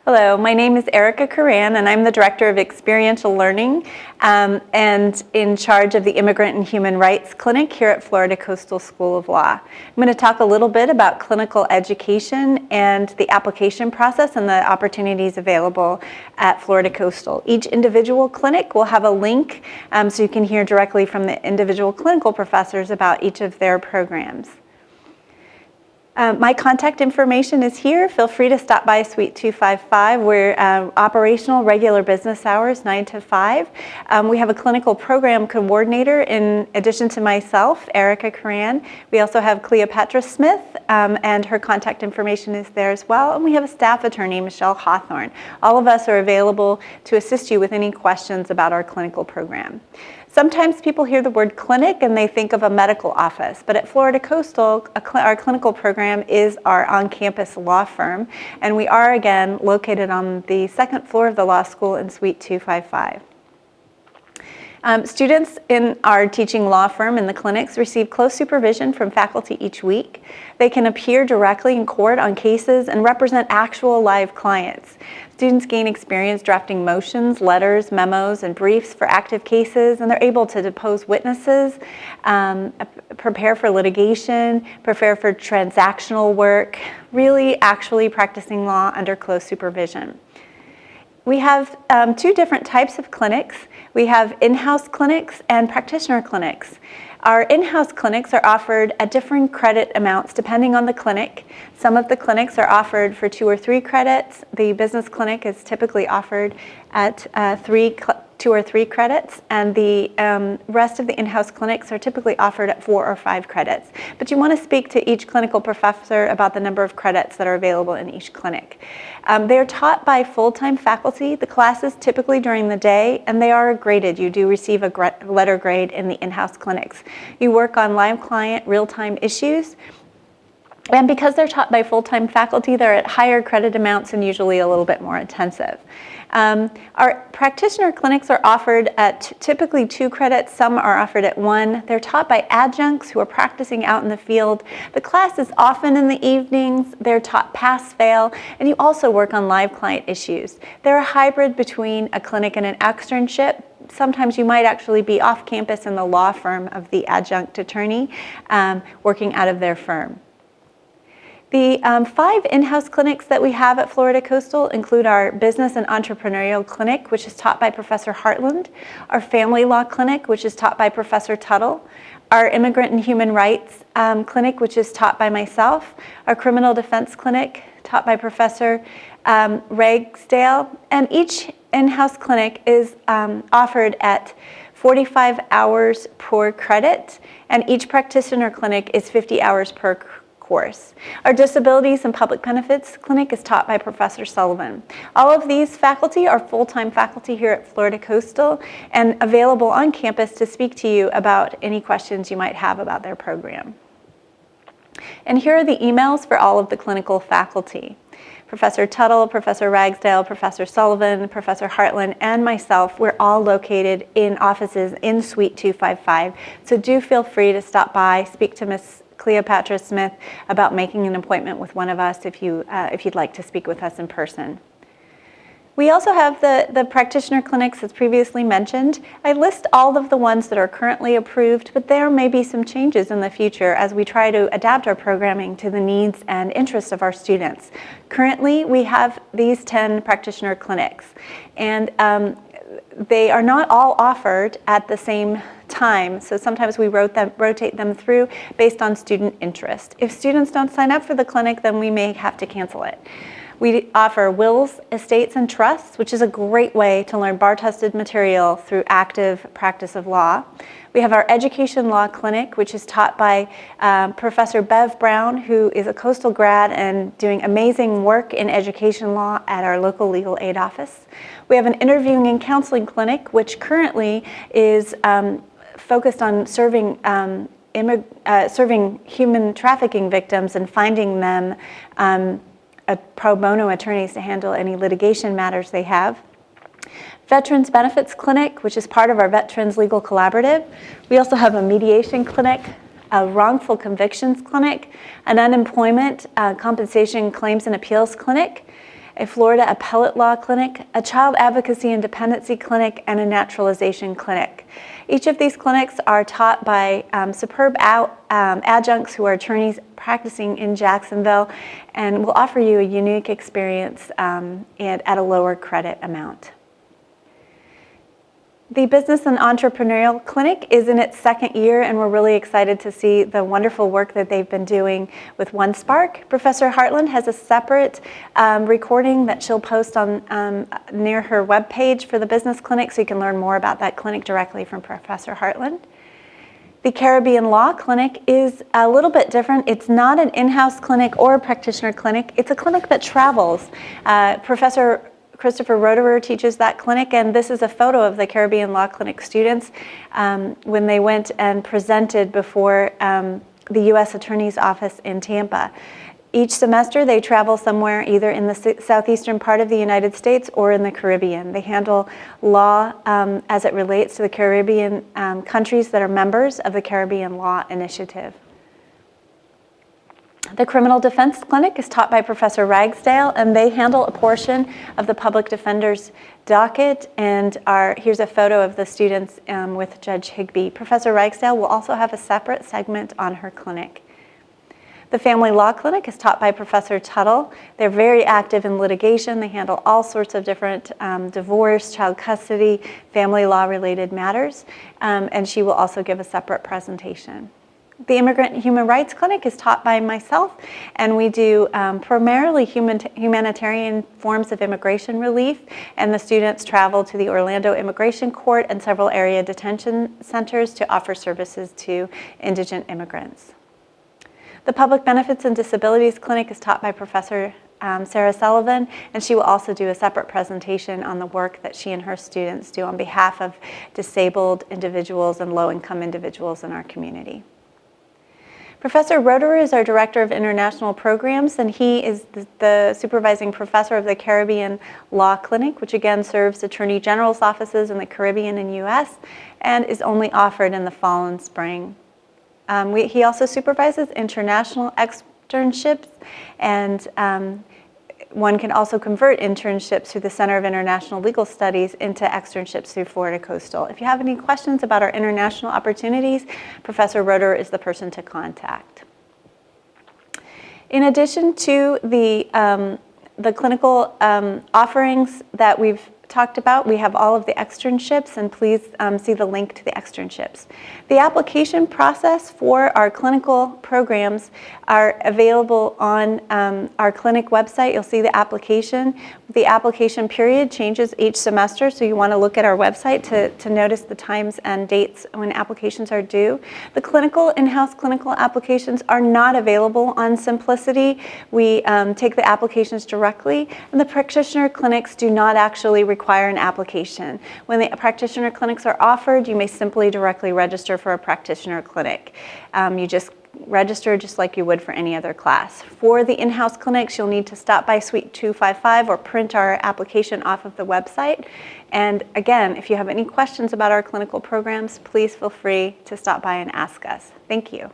Hello, my name is Ericka Curran, and I'm the Director of Experiential Learning and in charge of the Immigrant and Human Rights Clinic here at Florida Coastal School of Law. I'm going to talk a little bit about clinical education and the application process and the opportunities available at Florida Coastal. Each individual clinic will have a link so you can hear directly from the individual clinical professors about each of their programs. My contact information is here. Feel free to stop by Suite 255. We're operational regular business hours, 9 to 5. We have a clinical program coordinator in addition to myself, Ericka Curran. We also have Cleopatra Smith, and her contact information is there as well. And we have a staff attorney, Michelle Hawthorne. All of us are available to assist you with any questions about our clinical program. Sometimes people hear the word clinic and they think of a medical office, but at Florida Coastal, our clinical program is our on-campus law firm, and we are again located on the second floor of the law school in Suite 255. Students in our teaching law firm in the clinics receive close supervision from faculty each week. They can appear directly in court on cases and represent actual live clients. Students gain experience drafting motions, letters, memos, and briefs for active cases, and they're able to depose witnesses, prepare for litigation, prepare for transactional work, really actually practicing law under close supervision. We have two different types of clinics. We have in-house clinics and practitioner clinics. Our in-house clinics are offered at different credit amounts depending on the clinic. Some of the clinics are offered for 2 or 3 credits. The business clinic is typically offered at 2 or 3 credits, and the rest of the in-house clinics are typically offered at 4 or 5 credits. But you want to speak to each clinical professor about the number of credits that are available in each clinic. They are taught by full-time faculty. The classes typically during the day, and they are graded. You do receive a letter grade in the in-house clinics. You work on live client, real-time issues. And because they're taught by full-time faculty, they're at higher credit amounts and usually a little bit more intensive. Our practitioner clinics are offered at typically 2 credits. Some are offered at 1. They're taught by adjuncts who are practicing out in the field. The class is often in the evenings. They're taught pass-fail, and you also work on live client issues. They're a hybrid between a clinic and an externship. Sometimes you might actually be off campus in the law firm of the adjunct attorney, working out of their firm. The 5 in-house clinics that we have at Florida Coastal include our Business and Entrepreneurial Clinic, which is taught by Professor Hartland, our Family Law Clinic, which is taught by Professor Tuttle, our Immigrant and Human Rights Clinic, which is taught by myself, our Criminal Defense Clinic, taught by Professor Ragsdale, and each in-house clinic is offered at 45 hours per credit, and each practitioner clinic is 50 hours per course. Our Disabilities and Public Benefits Clinic is taught by Professor Sullivan. All of these faculty are full-time faculty here at Florida Coastal and available on campus to speak to you about any questions you might have about their program. And here are the emails for all of the clinical faculty. Professor Tuttle, Professor Ragsdale, Professor Sullivan, Professor Hartland, and myself, we're all located in offices in Suite 255. So do feel free to stop by, speak to Ms. Cleopatra Smith about making an appointment with one of us if you'd like to speak with us in person. We also have the practitioner clinics, as previously mentioned. I list all of the ones that are currently approved, but there may be some changes in the future as we try to adapt our programming to the needs and interests of our students. Currently, we have these 10 practitioner clinics, and they are not all offered at the same time, so sometimes we rotate them through based on student interest. If students don't sign up for the clinic, then we may have to cancel it. We offer wills, estates, and trusts, which is a great way to learn bar-tested material through active practice of law. We have our Education Law Clinic, which is taught by Professor Bev Brown, who is a Coastal grad and doing amazing work in education law at our local legal aid office. We have an Interviewing and Counseling Clinic, which currently is focused on serving human trafficking victims and finding them pro bono attorneys to handle any litigation matters they have. Veterans Benefits Clinic, which is part of our Veterans Legal Collaborative. We also have a mediation clinic, a wrongful convictions clinic, an unemployment compensation claims and appeals clinic, a Florida appellate law clinic, a child advocacy and dependency clinic, and a naturalization clinic. Each of these clinics are taught by superb adjuncts who are attorneys practicing in Jacksonville and will offer you a unique experience and at a lower credit amount. The Business and Entrepreneurial Clinic is in its second year, and we're really excited to see the wonderful work that they've been doing with OneSpark. Professor Hartland has a separate recording that she'll post on near her webpage for the business clinic, so you can learn more about that clinic directly from Professor Hartland. The Caribbean Law Clinic is a little bit different. It's not an in-house clinic or a practitioner clinic. It's a clinic that travels. Professor Christopher Roederer teaches that clinic, and this is a photo of the Caribbean Law Clinic students when they went and presented before the U.S. Attorney's Office in Tampa. Each semester they travel somewhere either in the southeastern part of the United States or in the Caribbean. They handle law as it relates to the Caribbean countries that are members of the Caribbean Law Initiative. The Criminal Defense Clinic is taught by Professor Ragsdale, and they handle a portion of the public defender's docket, and here's a photo of the students with Judge Higbee. Professor Ragsdale will also have a separate segment on her clinic. The Family Law Clinic is taught by Professor Tuttle. They're very active in litigation. They handle all sorts of different divorce, child custody, family law related matters, and she will also give a separate presentation. The Immigrant and Human Rights Clinic is taught by myself, and we do primarily humanitarian forms of immigration relief, and the students travel to the Orlando Immigration Court and several area detention centers to offer services to indigent immigrants. The Public Benefits and Disabilities Clinic is taught by Professor Sarah Sullivan, and she will also do a separate presentation on the work that she and her students do on behalf of disabled individuals and low-income individuals in our community. Professor Roederer is our Director of International Programs, and he is the supervising professor of the Caribbean Law Clinic, which again serves Attorney General's offices in the Caribbean and U.S., and is only offered in the fall and spring. He also supervises international externships, and one can also convert internships through the Center of International Legal Studies into externships through Florida Coastal. If you have any questions about our international opportunities, Professor Roederer is the person to contact. In addition to the clinical offerings that we've talked about, we have all of the externships, and please see the link to the externships. The application process for our clinical programs are available on our clinic website. You'll see the application. The application period changes each semester, so you want to look at our website to notice the times and dates when applications are due. The in-house clinical applications are not available on Simplicity. We take the applications directly, and the practitioner clinics do not actually require an application. When the practitioner clinics are offered, you may simply directly register for a practitioner clinic. You just register just like you would for any other class. For the in-house clinics, you'll need to stop by Suite 255 or print our application off of the website. And again, if you have any questions about our clinical programs, please feel free to stop by and ask us. Thank you.